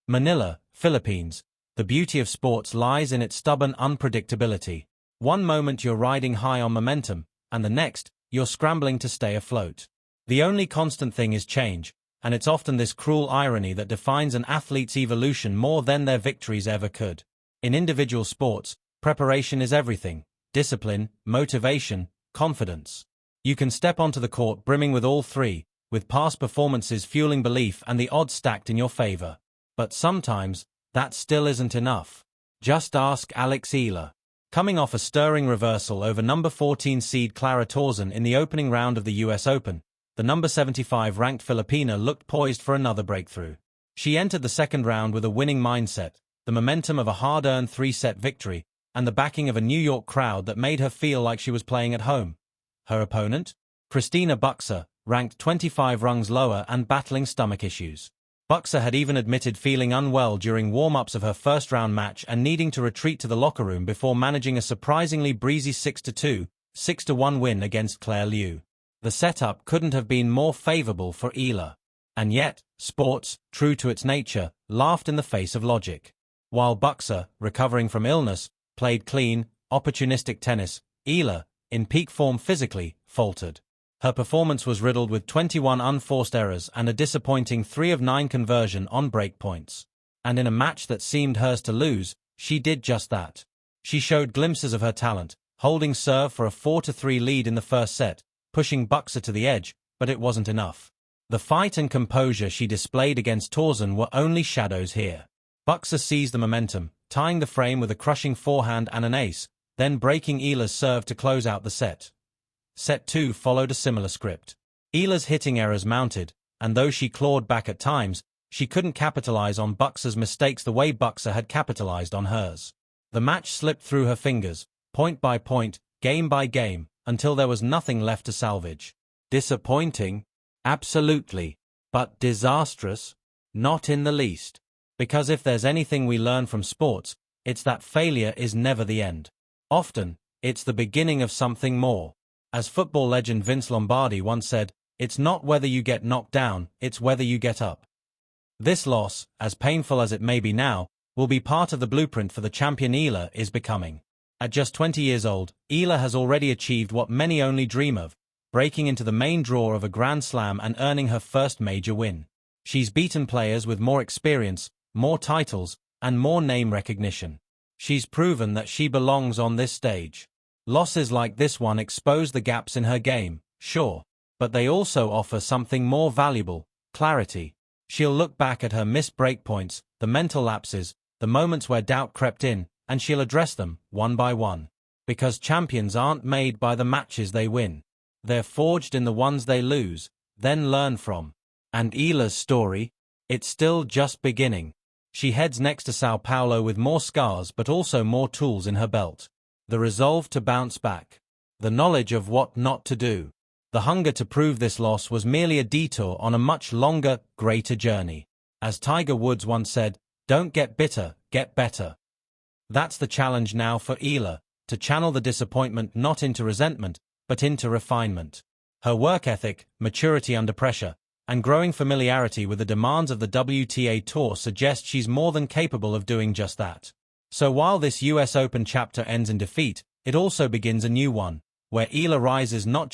Manila, Philippines. The beauty of sports lies in its stubborn unpredictability. One moment you're riding high on momentum, and the next, you're scrambling to stay afloat. The only constant thing is change, and it's often this cruel irony that defines an athlete's evolution more than their victories ever could. In individual sports, preparation is everything: discipline, motivation, confidence. You can step onto the court brimming with all three, with past performances fueling belief and the odds stacked in your favor. But sometimes, that still isn't enough. Just ask Alexandra Eala. Coming off a stirring reversal over number 14 seed Clara Tauson in the opening round of the US Open, the number 75 ranked Filipina looked poised for another breakthrough. She entered the second round with a winning mindset, the momentum of a hard-earned 3-set victory, and the backing of a New York crowd that made her feel like she was playing at home. Her opponent? Christina Buxer, ranked 25 rungs lower and battling stomach issues. Buxer had even admitted feeling unwell during warm-ups of her first-round match and needing to retreat to the locker room before managing a surprisingly breezy 6-2, 6-1 win against Claire Liu. The setup couldn't have been more favorable for Eala. And yet, sports, true to its nature, laughed in the face of logic. While Buxer, recovering from illness, played clean, opportunistic tennis, Eala, in peak form physically, faltered. Her performance was riddled with 21 unforced errors and a disappointing 3 of 9 conversion on break points. And in a match that seemed hers to lose, she did just that. She showed glimpses of her talent, holding serve for a 4-3 lead in the first set, pushing Buxer to the edge, but it wasn't enough. The fight and composure she displayed against Tauson were only shadows here. Buxer seized the momentum, tying the frame with a crushing forehand and an ace, then breaking Eala's serve to close out the set. Set 2 followed a similar script. Eala's hitting errors mounted, and though she clawed back at times, she couldn't capitalize on Buxer's mistakes the way Buxer had capitalized on hers. The match slipped through her fingers, point by point, game by game, until there was nothing left to salvage. Disappointing? Absolutely. But disastrous? Not in the least. Because if there's anything we learn from sports, it's that failure is never the end. Often, it's the beginning of something more. As football legend Vince Lombardi once said, "It's not whether you get knocked down, it's whether you get up." This loss, as painful as it may be now, will be part of the blueprint for the champion Eala is becoming. At just 20 years old, Eala has already achieved what many only dream of, breaking into the main draw of a Grand Slam and earning her first major win. She's beaten players with more experience, more titles, and more name recognition. She's proven that she belongs on this stage. Losses like this one expose the gaps in her game, sure, but they also offer something more valuable: clarity. She'll look back at her missed breakpoints, the mental lapses, the moments where doubt crept in, and she'll address them, one by one. Because champions aren't made by the matches they win. They're forged in the ones they lose, then learn from. And Eala's story? It's still just beginning. She heads next to Sao Paulo with more scars but also more tools in her belt. The resolve to bounce back. The knowledge of what not to do. The hunger to prove this loss was merely a detour on a much longer, greater journey. As Tiger Woods once said, "Don't get bitter, get better." That's the challenge now for Eala, to channel the disappointment not into resentment, but into refinement. Her work ethic, maturity under pressure, and growing familiarity with the demands of the WTA Tour suggest she's more than capable of doing just that. So while this US Open chapter ends in defeat, it also begins a new one, where Eala rises not just